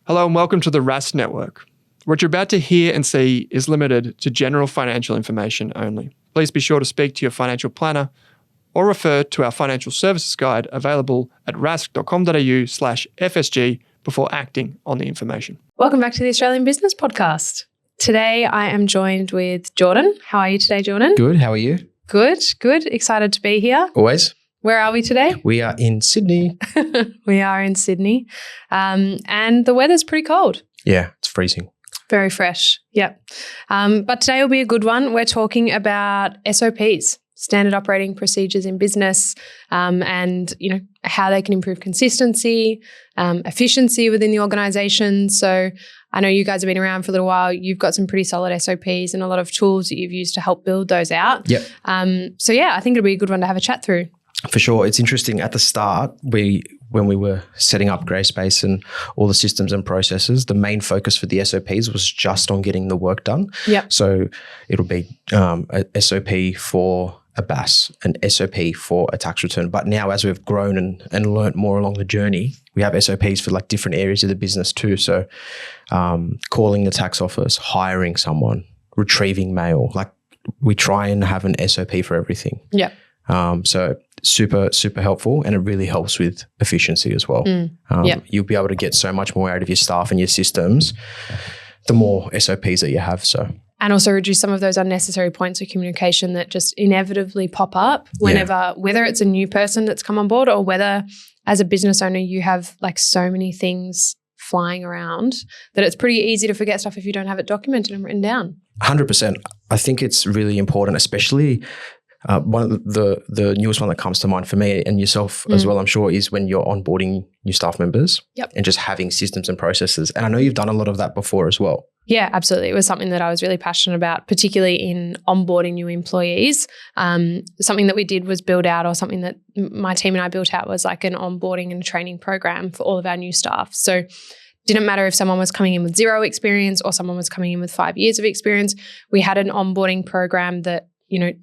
Hello and welcome to the Rask Network. What you're about to hear and see is limited to general financial information only. Please be sure to speak to your financial planner or refer to our financial services guide available at rask.com.au/FSG before acting on the information. Welcome back to the Australian Business Podcast. Today I am joined with Jordan. How are you today, Jordan? Good. How are you? Good. Excited to be here. Always. Where are we today? We are in Sydney. We are in Sydney. And the weather's pretty cold. Yeah, it's freezing. Very fresh. Yep. But today will be a good one. We're talking about SOPs, standard operating procedures in business, and how they can improve consistency, efficiency within the organisation. So I know you guys have been around for a little while. You've got some pretty solid SOPs and a lot of tools that you've used to help build those out. Yep. I think it'll be a good one to have a chat through. For sure. It's interesting. At the start, when we were setting up Grayspace and all the systems and processes, the main focus for the SOPs was just on getting the work done. Yep. So it'll be a SOP for a BAS, an SOP for a tax return. But now as we've grown and learnt more along the journey, we have SOPs for like different areas of the business too. So calling the tax office, hiring someone, retrieving mail, like we try and have an SOP for everything. Yeah. So super, super helpful, and it really helps with efficiency as well. You'll be able to get so much more out of your staff and your systems the more SOPs that you have. And also reduce some of those unnecessary points of communication that just inevitably pop up whether it's a new person that's come on board or whether as a business owner you have like so many things flying around that it's pretty easy to forget stuff if you don't have it documented and written down. 100%. I think it's really important, especially one of the newest one that comes to mind for me and yourself as well, I'm sure, is when you're onboarding new staff members and just having systems and processes. And I know you've done a lot of that before as well. Yeah, absolutely. It was something that I was really passionate about, particularly in onboarding new employees. Something that we did was build out, or something that my team and I built out, was like an onboarding and training program for all of our new staff. So didn't matter if someone was coming in with 0 experience or someone was coming in with 5 years of experience. We had an onboarding program that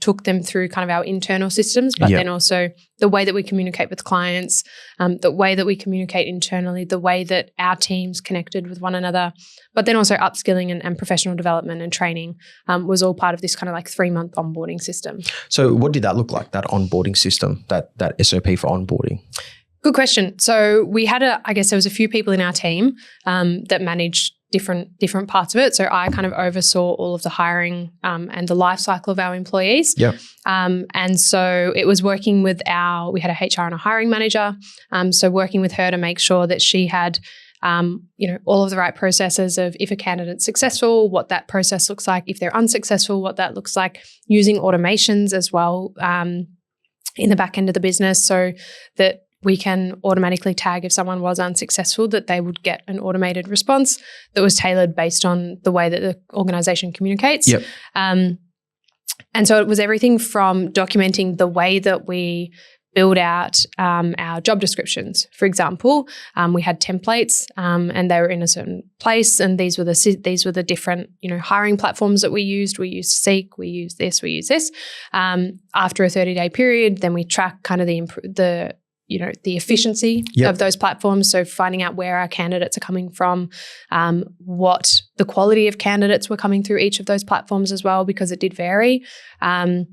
took them through kind of our internal systems, but then also the way that we communicate with clients, the way that we communicate internally, the way that our teams connected with one another, but then also upskilling and professional development and training was all part of this kind of like 3-month onboarding system. So what did that look like, that onboarding system, that SOP for onboarding? Good question. So we had there was a few people in our team that managed different parts of it. So I kind of oversaw all of the hiring and the life cycle of our employees. Yeah. And so it was working with we had a HR and a hiring manager. So working with her to make sure that she had all of the right processes of if a candidate's successful, what that process looks like. If they're unsuccessful, what that looks like. Using automations as well in the back end of the business so that we can automatically tag if someone was unsuccessful, that they would get an automated response that was tailored based on the way that the organisation communicates. Yep. And so it was everything from documenting the way that we build out our job descriptions. For example, we had templates and they were in a certain place, and these were the different hiring platforms that we used. We used Seek, we used this, we used this. After a 30-day period, then we track kind of the efficiency of those platforms. So finding out where our candidates are coming from, what the quality of candidates were coming through each of those platforms as well, because it did vary. And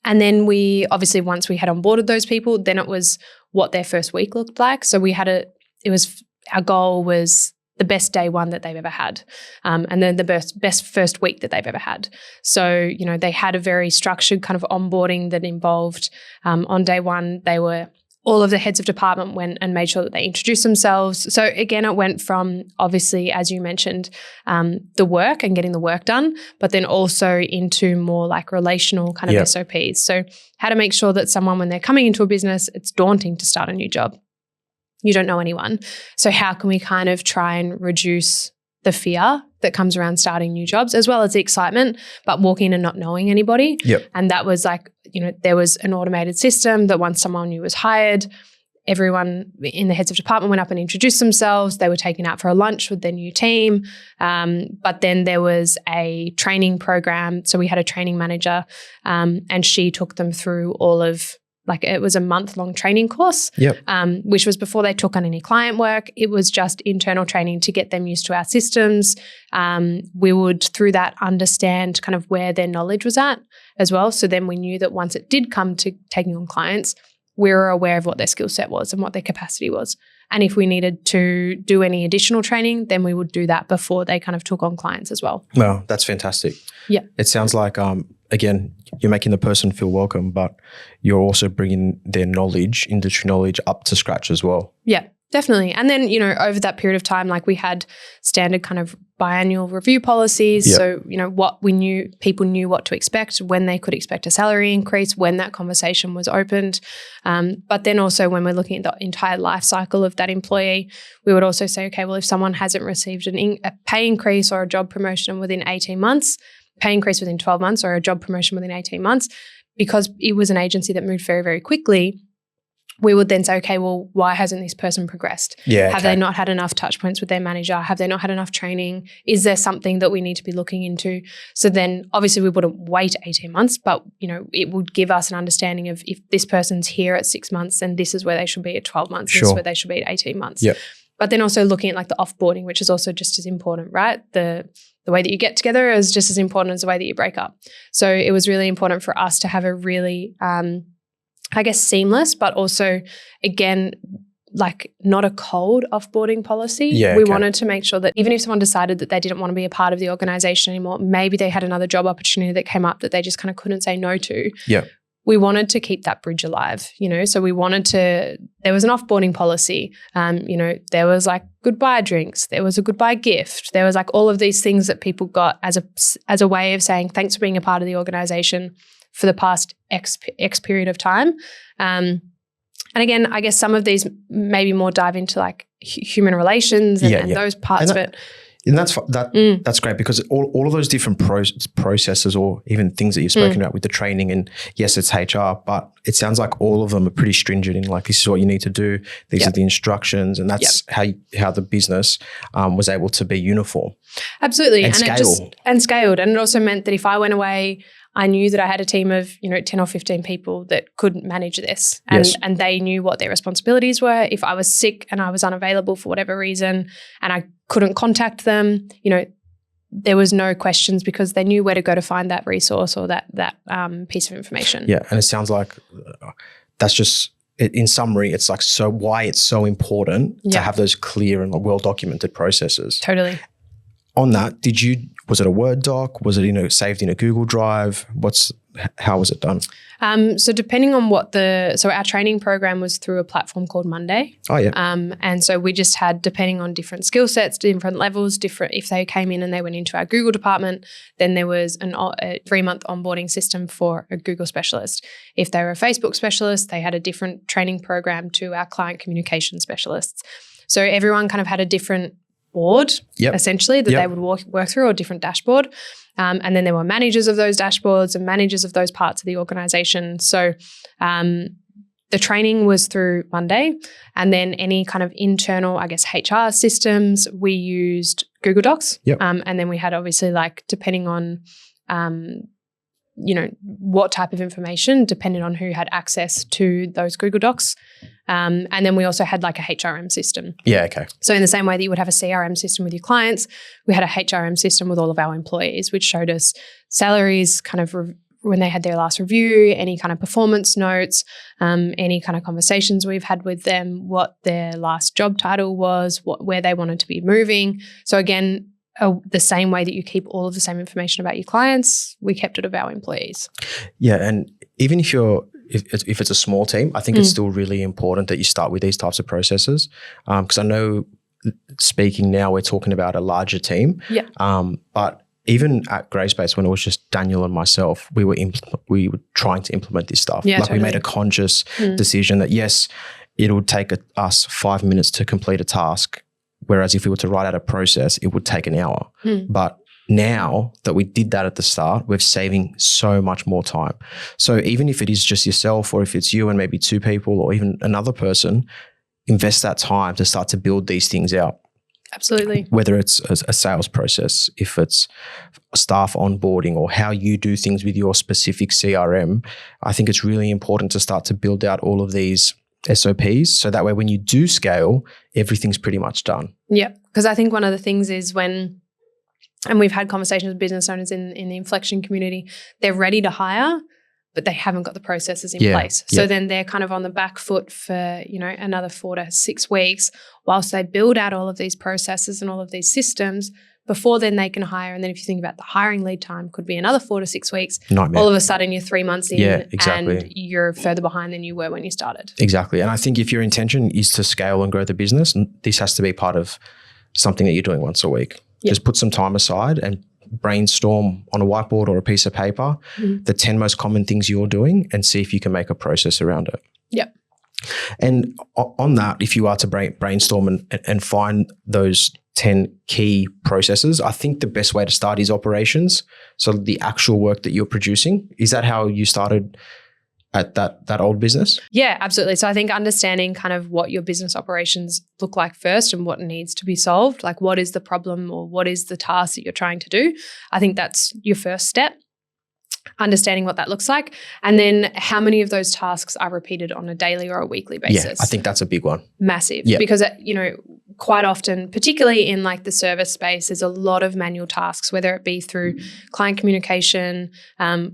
then we obviously, once we had onboarded those people, then it was what their first week looked like. So our goal was the best day one that they've ever had, and then the best first week that they've ever had. So, they had a very structured kind of onboarding that involved on day one, all of the heads of department went and made sure that they introduced themselves. So again, it went from obviously, as you mentioned, the work and getting the work done, but then also into more like relational kind of SOPs. So how to make sure that someone, when they're coming into a business, it's daunting to start a new job. You don't know anyone. So how can we kind of try and reduce the fear that comes around starting new jobs, as well as the excitement, but walking in and not knowing anybody. Yep. And that was like, there was an automated system that once someone new was hired, everyone in the heads of department went up and introduced themselves. They were taken out for a lunch with their new team. But then there was a training program. So we had a training manager and she took them through all of like it was a month-long training course, which was before they took on any client work. It was just internal training to get them used to our systems. We would, through that, understand kind of where their knowledge was at as well. So then we knew that once it did come to taking on clients, we were aware of what their skill set was and what their capacity was. And if we needed to do any additional training, then we would do that before they kind of took on clients as well. Well, that's fantastic. Yeah. It sounds like, again, you're making the person feel welcome, but you're also bringing their knowledge, industry knowledge, up to scratch as well. Yeah, definitely. And then, over that period of time, like we had standard kind of biannual review policies. Yep. So, what we knew, people knew what to expect, when they could expect a salary increase, when that conversation was opened. But then also when we're looking at the entire life cycle of that employee, we would also say, okay, well, if someone hasn't received a pay increase or a job promotion within 18 months, pay increase within 12 months or a job promotion within 18 months, because it was an agency that moved very, very quickly, we would then say, okay, well, why hasn't this person progressed? Have they not had enough touch points with their manager? Have they not had enough training? Is there something that we need to be looking into? So then obviously we wouldn't wait 18 months, but it would give us an understanding of if this person's here at 6 months, then this is where they should be at 12 months, this is where they should be at 18 months. Yep. But then also looking at like the offboarding, which is also just as important, right? The way that you get together is just as important as the way that you break up. So it was really important for us to have a really seamless, but also, again, like not a cold offboarding policy. We wanted to make sure that even if someone decided that they didn't want to be a part of the organization anymore, maybe they had another job opportunity that came up that they just kind of couldn't say no to. Yeah. We wanted to keep that bridge alive, so we wanted to, there was an offboarding policy, there was like goodbye drinks, there was a goodbye gift, there was like all of these things that people got as a way of saying, thanks for being a part of the organization for the past X period of time. And again, I guess some of these maybe more dive into like human relations and those parts of it. And that's great, because all of those different processes or even things that you've spoken about with the training, and yes, it's HR, but it sounds like all of them are pretty stringent in like, this is what you need to do. These are the instructions, and that's how the business was able to be uniform. Absolutely. And scaled. And it also meant that if I went away, I knew that I had a team of 10 or 15 people that could manage this, and they knew what their responsibilities were. If I was sick and I was unavailable for whatever reason and I couldn't contact them, there was no questions, because they knew where to go to find that resource or that piece of information. Yeah, and it sounds like that's just, in summary, it's like why it's so important to have those clear and well-documented processes. Totally. On that, was it a Word doc? Was it saved in a Google Drive? How was it done? So depending on our training program was through a platform called Monday. Oh yeah. And so we just had, depending on different skill sets, different levels, if they came in and they went into our Google department, then there was a 3-month onboarding system for a Google specialist. If they were a Facebook specialist, they had a different training program to our client communication specialists. So everyone kind of had a different board, essentially, that they would work through, or different dashboard. And then there were managers of those dashboards and managers of those parts of the organization. So the training was through Monday, and then any kind of internal, HR systems, we used Google Docs. And then we had obviously, like, depending on what type of information, depending on who had access to those Google Docs. And then we also had like a HRM system. Yeah, okay. So in the same way that you would have a CRM system with your clients, we had a HRM system with all of our employees, which showed us salaries, kind of when they had their last review, any kind of performance notes, any kind of conversations we've had with them, what their last job title was, where they wanted to be moving. So again, the same way that you keep all of the same information about your clients, we kept it of our employees. Yeah, and even if it's a small team, I think it's still really important that you start with these types of processes, because I know, speaking now, we're talking about a larger team. Yeah. But even at Grayspace, when it was just Daniel and myself, we were trying to implement this stuff. Yeah, We made a conscious decision that yes, it would take us 5 minutes to complete a task. Whereas if we were to write out a process, it would take an hour. But now that we did that at the start, we're saving so much more time. So even if it is just yourself, or if it's you and maybe 2 people, or even another person, invest that time to start to build these things out. Absolutely. Whether it's a sales process, if it's staff onboarding, or how you do things with your specific CRM, I think it's really important to start to build out all of these SOPs, so that way when you do scale, everything's pretty much done. Yeah, because I think one of the things is and we've had conversations with business owners in the Inflection community, they're ready to hire, but they haven't got the processes in place. So then they're kind of on the back foot for, another 4 to 6 weeks whilst they build out all of these processes and all of these systems. Before then they can hire. And then if you think about the hiring lead time, could be another 4 to 6 weeks. Nightmare. All of a sudden you're 3 months in exactly. and you're further behind than you were when you started. Exactly. And I think if your intention is to scale and grow the business, this has to be part of something that you're doing once a week. Yep. Just put some time aside and brainstorm on a whiteboard or a piece of paper the 10 most common things you're doing and see if you can make a process around it. Yep. And on that, if you are to brainstorm and find those 10 key processes, I think the best way to start is operations. So the actual work that you're producing. Is that how you started at that old business? Yeah, absolutely. So I think understanding kind of what your business operations look like first and what needs to be solved, like what is the problem or what is the task that you're trying to do. I think that's your first step. Understanding what that looks like, and then how many of those tasks are repeated on a daily or a weekly basis. Yeah, I think that's a big one. Massive. Because, quite often, particularly in like the service space, there's a lot of manual tasks, whether it be through client communication,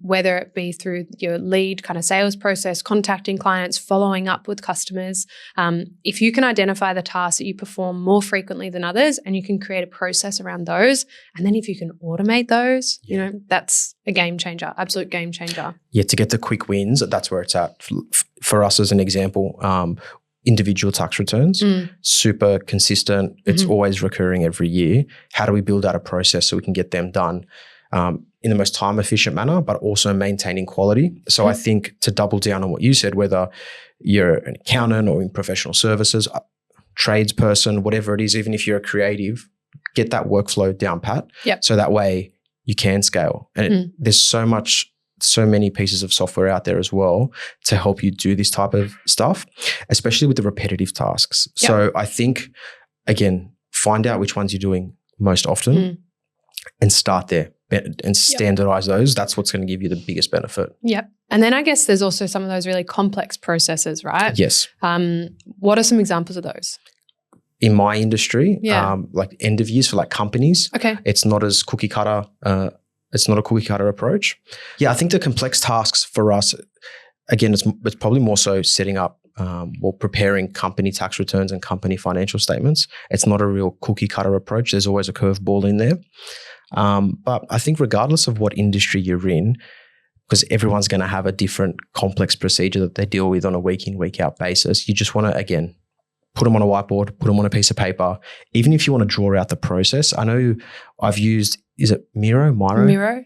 whether it be through your lead kind of sales process, contacting clients, following up with customers. If you can identify the tasks that you perform more frequently than others and you can create a process around those, and then if you can automate those, that's a game changer, absolute game changer. Yeah, to get the quick wins, that's where it's at. For us as an example, individual tax returns, super consistent. It's always recurring every year. How do we build out a process so we can get them done in the most time efficient manner, but also maintaining quality? So I think to double down on what you said, whether you're an accountant or in professional services, tradesperson, whatever it is, even if you're a creative, get that workflow down pat. Yep. So that way you can scale. And there's so many pieces of software out there as well to help you do this type of stuff, especially with the repetitive tasks. Yep. So I think, again, find out which ones you're doing most often and start there and standardize those. That's what's going to give you the biggest benefit. Yep. And then I guess there's also some of those really complex processes, right? Yes. What are some examples of those? In my industry, like end of years for like companies, it's not as cookie cutter. It's not a cookie cutter approach. Yeah, I think the complex tasks for us, again, it's probably more so setting up or preparing company tax returns and company financial statements. It's not a real cookie cutter approach. There's always a curveball in there. But I think regardless of what industry you're in, because everyone's going to have a different complex procedure that they deal with on a week in, week out basis, you just want to, again, put them on a whiteboard, put them on a piece of paper. Even if you want to draw out the process, I know I've used, is it Miro?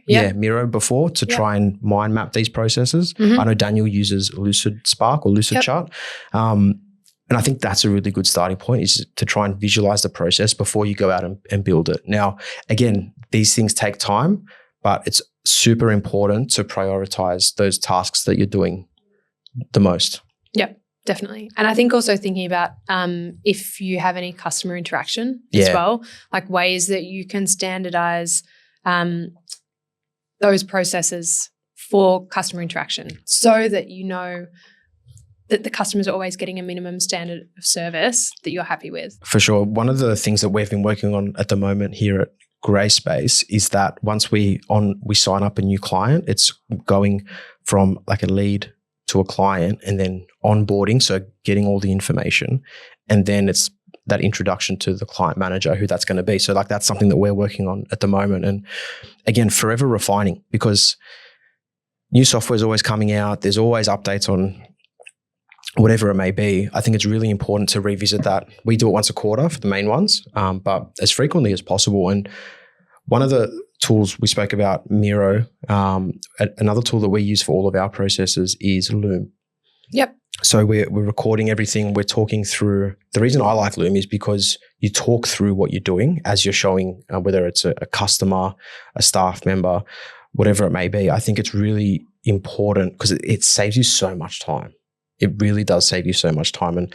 Yeah, Miro before to try and mind map these processes. I know Daniel uses Lucid Spark or Lucid Chart. And I think that's a really good starting point, is to try and visualize the process before you go out and build it. Now, again, these things take time, but it's super important to prioritize those tasks that you're doing the most. Yep. Definitely. And I think also thinking about if you have any customer interaction as well, like ways that you can standardize those processes for customer interaction so that you know that the customers are always getting a minimum standard of service that you're happy with. For sure. One of the things that we've been working on at the moment here at Grayspace is that once we sign up a new client, it's going from like a lead to a client and then onboarding, so getting all the information, and then it's that introduction to the client manager, who that's going to be. So like that's something that we're working on at the moment, and again, forever refining, because new software is always coming out. There's always updates on whatever it may be. I think it's really important to revisit that. We do it once a quarter for the main ones, but as frequently as possible. And one of the tools we spoke about, Miro, another tool that we use for all of our processes is Loom. Yep. So we're recording everything. We're talking through. The reason I like Loom is because you talk through what you're doing as you're showing, whether it's a customer, a staff member, whatever it may be. I think it's really important because it saves you so much time. It really does save you so much time. And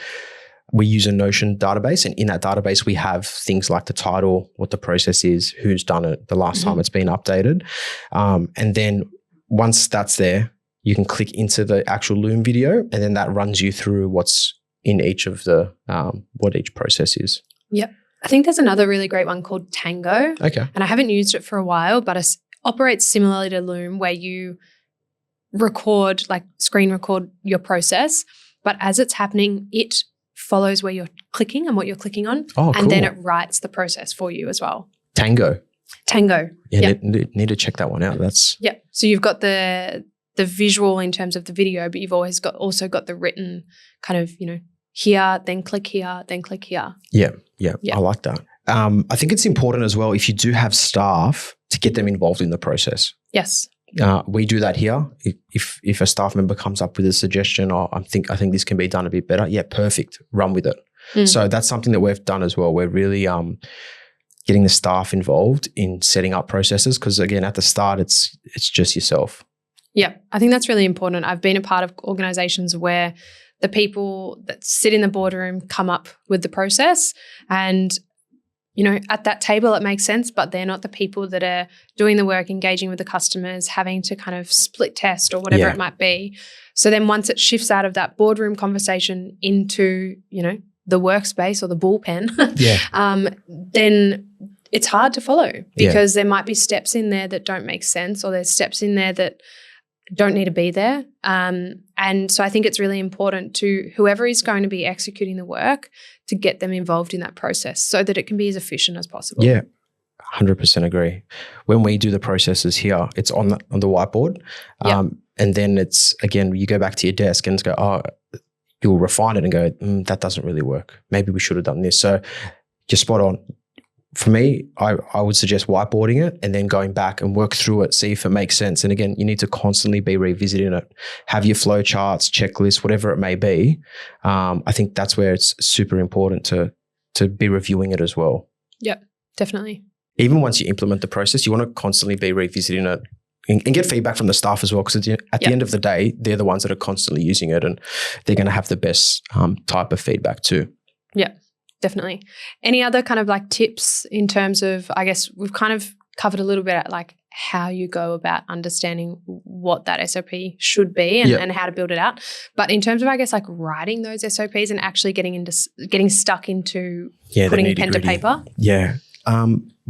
we use a Notion database, and in that database, we have things like the title, what the process is, who's done it, the last time it's been updated. And then once that's there, you can click into the actual Loom video, and then that runs you through what's in each of the, what each process is. Yep. I think there's another really great one called Tango. Okay. And I haven't used it for a while, but it operates similarly to Loom, where you record, like screen record your process, but as it's happening, it follows where you're clicking and what you're clicking on. Oh, cool. And then it writes the process for you as well. Tango. Yeah, yep. Need to check that one out. Yeah. So you've got the visual in terms of the video, but you've also got the written kind of, here, then click here, then click here. Yeah. I like that. I think it's important as well, if you do have staff, to get them involved in the process. Yes. We do that here. If a staff member comes up with a suggestion, or I think this can be done a bit better, yeah, perfect, run with it. So that's something that we've done as well. We're really getting the staff involved in setting up processes, because again, at the start, it's just yourself. Yeah, I think that's really important. I've been a part of organizations where the people that sit in the boardroom come up with the process, and at that table it makes sense, but they're not the people that are doing the work, engaging with the customers, having to kind of split test or whatever it might be. So then once it shifts out of that boardroom conversation into, the workspace or the bullpen, then it's hard to follow, because there might be steps in there that don't make sense, or there's steps in there that don't need to be there. And so I think it's really important to whoever is going to be executing the work to get them involved in that process so that it can be as efficient as possible. Yeah, 100% agree. When we do the processes here, it's on the whiteboard. And then it's, again, you go back to your desk and go, you'll refine it and go, that doesn't really work. Maybe we should have done this. So just spot on. For me, I would suggest whiteboarding it and then going back and work through it, see if it makes sense. And again, you need to constantly be revisiting it. Have your flow charts, checklists, whatever it may be. I think that's where it's super important to be reviewing it as well. Yep, definitely. Even once you implement the process, you want to constantly be revisiting it and get feedback from the staff as well, because at the end of the day, they're the ones that are constantly using it, and they're going to have the best type of feedback too. Yeah. Definitely. Any other kind of like tips in terms of, I guess we've kind of covered a little bit at like how you go about understanding what that SOP should be and how to build it out. But in terms of, I guess, like writing those SOPs and actually getting stuck into putting pen to paper. Yeah.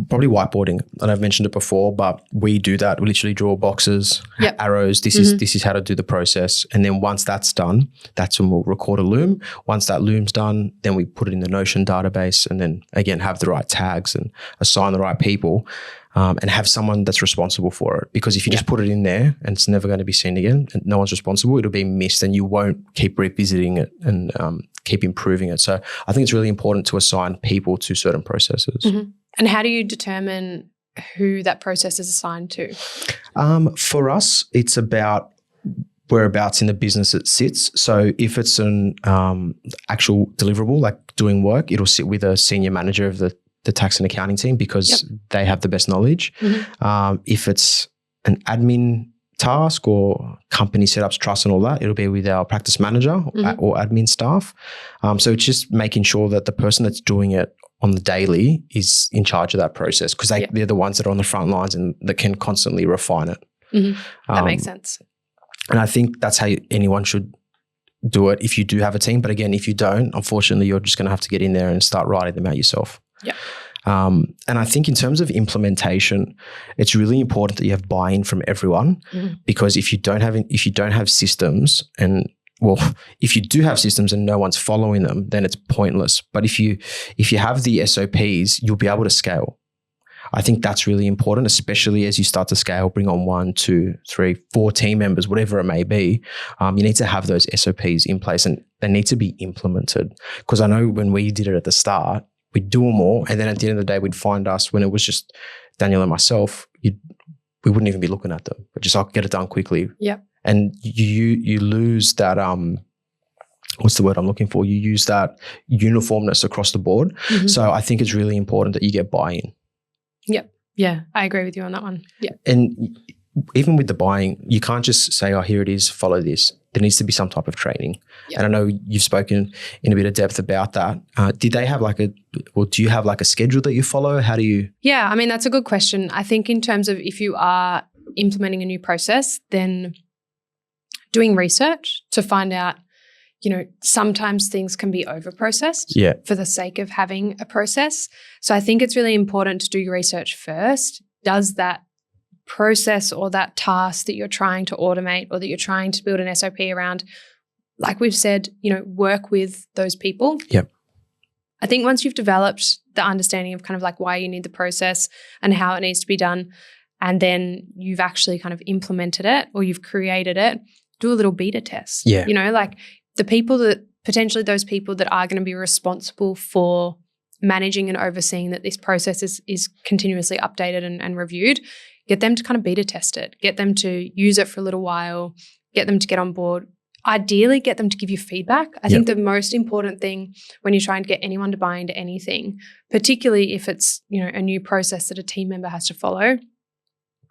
Probably whiteboarding, and I've mentioned it before, but we do that. We literally draw boxes, arrows. This is how to do the process. And then once that's done, that's when we'll record a Loom. Once that Loom's done, then we put it in the Notion database, and then again have the right tags and assign the right people, and have someone that's responsible for it. Because if you just put it in there and it's never going to be seen again, and no one's responsible, it'll be missed, and you won't keep revisiting it and keep improving it. So I think it's really important to assign people to certain processes. Mm-hmm. And how do you determine who that process is assigned to? For us, it's about whereabouts in the business it sits. So if it's an actual deliverable, like doing work, it'll sit with a senior manager of the tax and accounting team, because they have the best knowledge. Mm-hmm. If it's an admin task or company setups, trust and all that, it'll be with our practice manager or admin staff. So it's just making sure that the person that's doing it on the daily is in charge of that process, because they're the ones that are on the front lines and that can constantly refine it. Mm-hmm. That makes sense. And I think that's how anyone should do it if you do have a team. But again, if you don't, unfortunately, you're just going to have to get in there and start writing them out yourself. Yeah. And I think in terms of implementation, it's really important that you have buy-in from everyone, because if you don't have systems, and if you do have systems and no one's following them, then it's pointless. But if you have the SOPs, you'll be able to scale. I think that's really important, especially as you start to scale, bring on 1, 2, 3, 4 team members, whatever it may be. You need to have those SOPs in place, and they need to be implemented. Because I know when we did it at the start, we'd do them all, and then at the end of the day, we'd find us, when it was just Daniel and myself, we wouldn't even be looking at them. But just, I'll get it done quickly. Yep. And you lose that, what's the word I'm looking for? You use that uniformness across the board. Mm-hmm. So I think it's really important that you get buy-in. Yep. Yeah, I agree with you on that one. Yeah. And even with the buying, you can't just say, oh, here it is, follow this. there needs to be some type of training. Yep. And I know you've spoken in a bit of depth about that. Do you have like a schedule that you follow? How do you? Yeah, I mean, that's a good question. I think in terms of if you are implementing a new process, then doing research to find out, sometimes things can be over-processed for the sake of having a process. So I think it's really important to do your research first. Does that process or that task that you're trying to automate or that you're trying to build an SOP around, like we've said, work with those people? Yep. I think once you've developed the understanding of kind of like why you need the process and how it needs to be done, and then you've actually kind of implemented it or you've created it, do a little beta test. Yeah. Like the people that potentially those people that are going to be responsible for managing and overseeing that this process is continuously updated and reviewed, get them to kind of beta test it, get them to use it for a little while, get them to get on board. Ideally, get them to give you feedback. I think the most important thing when you're trying to get anyone to buy into anything, particularly if it's, a new process that a team member has to follow,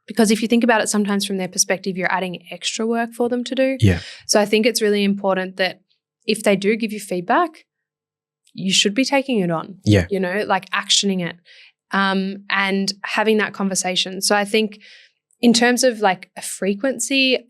because if you think about it, sometimes from their perspective, you're adding extra work for them to do. Yeah. So I think it's really important that if they do give you feedback, you should be taking it on. Yeah. Like actioning it and having that conversation. So I think in terms of like a frequency,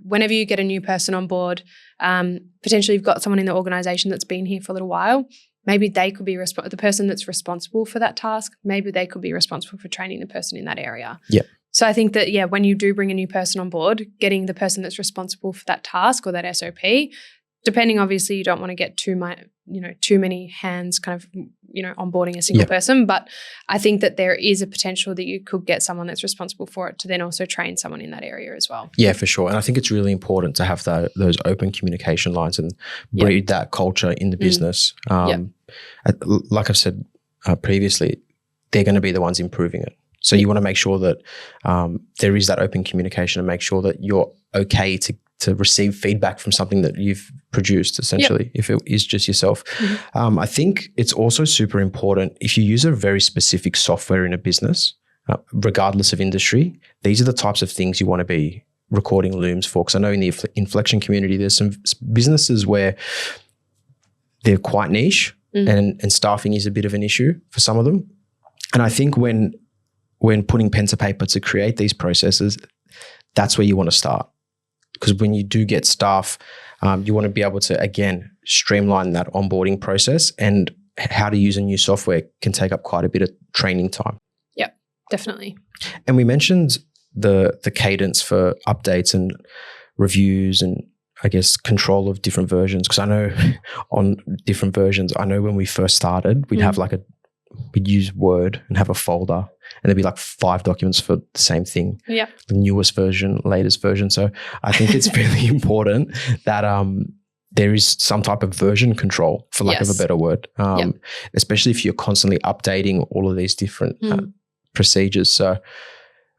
whenever you get a new person on board, potentially you've got someone in the organization that's been here for a little while, maybe they could be the person that's responsible for that task. Maybe they could be responsible for training the person in that area. Yeah. So I think that, when you do bring a new person on board, getting the person that's responsible for that task or that SOP, depending, obviously, you don't want to get too many hands kind of, onboarding a single person. But I think that there is a potential that you could get someone that's responsible for it to then also train someone in that area as well. Yeah, for sure. And I think it's really important to have those open communication lines and breed that culture in the business. Like I've said previously, they're going to be the ones improving it. So you want to make sure that there is that open communication and make sure that you're okay to receive feedback from something that you've produced, essentially, if it is just yourself. Mm-hmm. I think it's also super important if you use a very specific software in a business, regardless of industry, these are the types of things you want to be recording looms for. Because I know in the inflection community, there's some businesses where they're quite niche and staffing is a bit of an issue for some of them. And I think when putting pen to paper to create these processes, that's where you want to start. Because when you do get staff, you want to be able to, again, streamline that onboarding process, and how to use a new software can take up quite a bit of training time. Yep, definitely. And we mentioned the cadence for updates and reviews and, I guess, control of different versions. Because I know on different versions, I know when we first started, we'd have we'd use Word and have a folder, and there'd be like 5 documents for the same thing. Yeah. The newest version, latest version. So I think it's really important that there is some type of version control, for lack of a better word, especially if you're constantly updating all of these different procedures. So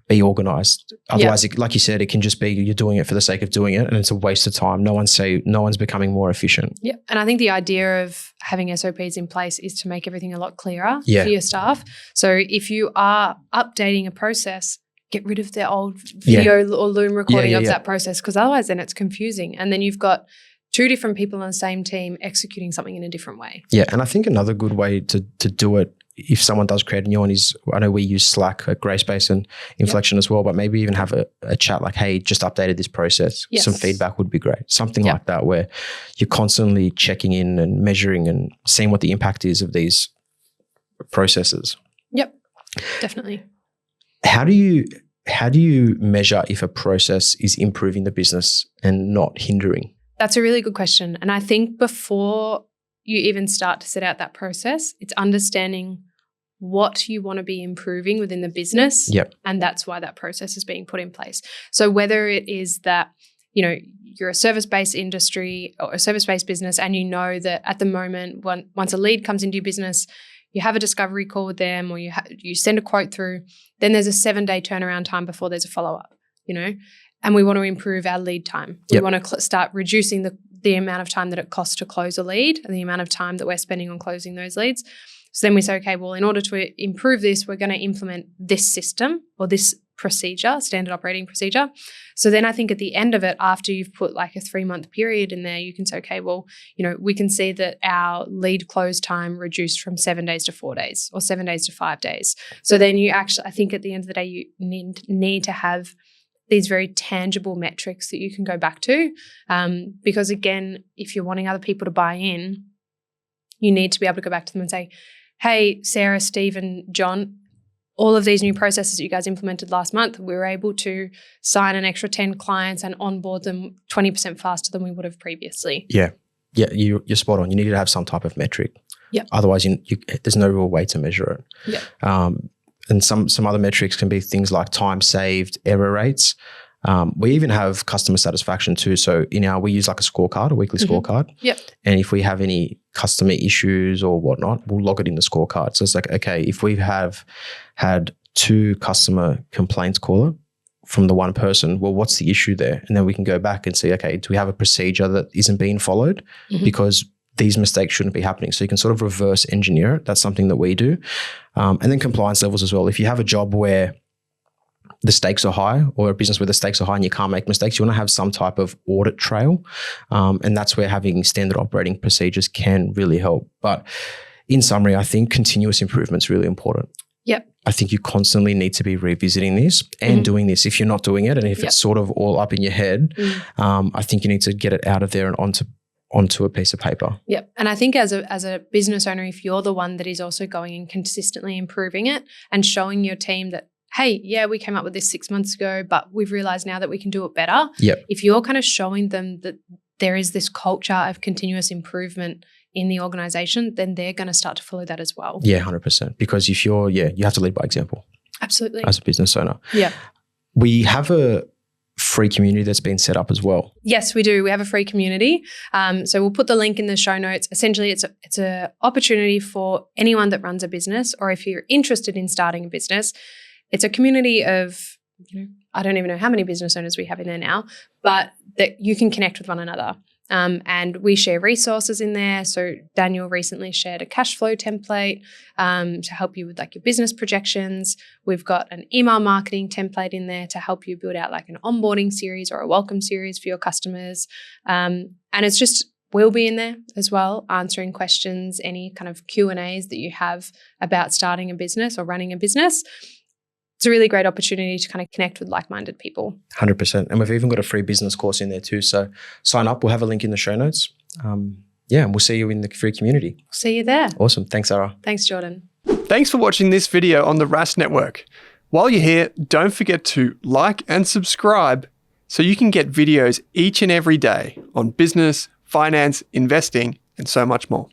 be organized. Otherwise, like you said, it can just be you're doing it for the sake of doing it, and it's a waste of time. No one's becoming more efficient. Yeah, and I think the idea of having SOPs in place is to make everything a lot clearer for your staff. So if you are updating a process, get rid of the old video or Loom recording of that process, because otherwise then it's confusing, and then you've got 2 different people on the same team executing something in a different way. Yeah, and I think another good way to do it, if someone does create a new one, is, I know we use Slack at Grayspace and Inflection as well, but maybe even have a chat like, hey, just updated this process. Some feedback would be great. Something like that, where you're constantly checking in and measuring and seeing what the impact is of these processes. Yep, definitely. How do you measure if a process is improving the business and not hindering? That's a really good question. And I think before you even start to set out that process, it's understanding what you want to be improving within the business. Yep. And that's why that process is being put in place. So whether it is that, you're a service-based industry or a service-based business, and you know that at the moment, once a lead comes into your business, you have a discovery call with them, or you send a quote through, then there's a 7-day turnaround time before there's a follow-up, and we want to improve our lead time. We want to start reducing the amount of time that it costs to close a lead and the amount of time that we're spending on closing those leads. So then we say, okay, well, in order to improve this, we're going to implement this system or this procedure, standard operating procedure. So then I think at the end of it, after you've put like a 3-month period in there, you can say, okay, well, we can see that our lead close time reduced from 7 days to 4 days or 7 days to 5 days. So then you actually, I think at the end of the day, you need to have these very tangible metrics that you can go back to. Because again, if you're wanting other people to buy in, you need to be able to go back to them and say, hey, Sarah, Steve, and John, all of these new processes that you guys implemented last month, we were able to sign an extra 10 clients and onboard them 20% faster than we would have previously. Yeah, you're spot on. You need to have some type of metric. Yeah. Otherwise, there's no real way to measure it. Yeah. And some other metrics can be things like time saved, error rates. We even have customer satisfaction too. So we use like a scorecard, a weekly scorecard. Yep. And if we have any customer issues or whatnot, we'll log it in the scorecard. So it's like, okay, if we have had 2 customer complaints caller from the one person, well, what's the issue there? And then we can go back and see, okay, do we have a procedure that isn't being followed? Because these mistakes shouldn't be happening. So you can sort of reverse engineer it. That's something that we do. And then compliance levels as well. If you have a job where the stakes are high or a business where the stakes are high and you can't make mistakes, you want to have some type of audit trail. And that's where having standard operating procedures can really help. But in summary, I think continuous improvement is really important. Yep. I think you constantly need to be revisiting this and doing this if you're not doing it. And if it's sort of all up in your head, I think you need to get it out of there and onto a piece of paper. Yep. And I think as a business owner, if you're the one that is also going and consistently improving it and showing your team that, hey, yeah, we came up with this 6 months ago, but we've realized now that we can do it better. Yep. If you're kind of showing them that there is this culture of continuous improvement in the organization, then they're going to start to follow that as well. Yeah, 100%. Because if you have to lead by example. Absolutely. As a business owner. Yeah. We have a free community that's been set up as well. Yes, we do. We have a free community. So we'll put the link in the show notes. Essentially, it's an opportunity for anyone that runs a business, or if you're interested in starting a business. It's a community of, I don't even know how many business owners we have in there now, but that you can connect with one another. And we share resources in there. So Daniel recently shared a cash flow template to help you with like your business projections. We've got an email marketing template in there to help you build out like an onboarding series or a welcome series for your customers. And it's just, we'll be in there as well, answering questions, any kind of Q&As that you have about starting a business or running a business. It's a really great opportunity to kind of connect with like-minded people. 100%. And we've even got a free business course in there too. So sign up. We'll have a link in the show notes. And we'll see you in the free community. See you there. Awesome. Thanks, Sarah. Thanks, Jordan. Thanks for watching this video on the Rask Network. While you're here, don't forget to like and subscribe so you can get videos each and every day on business, finance, investing, and so much more.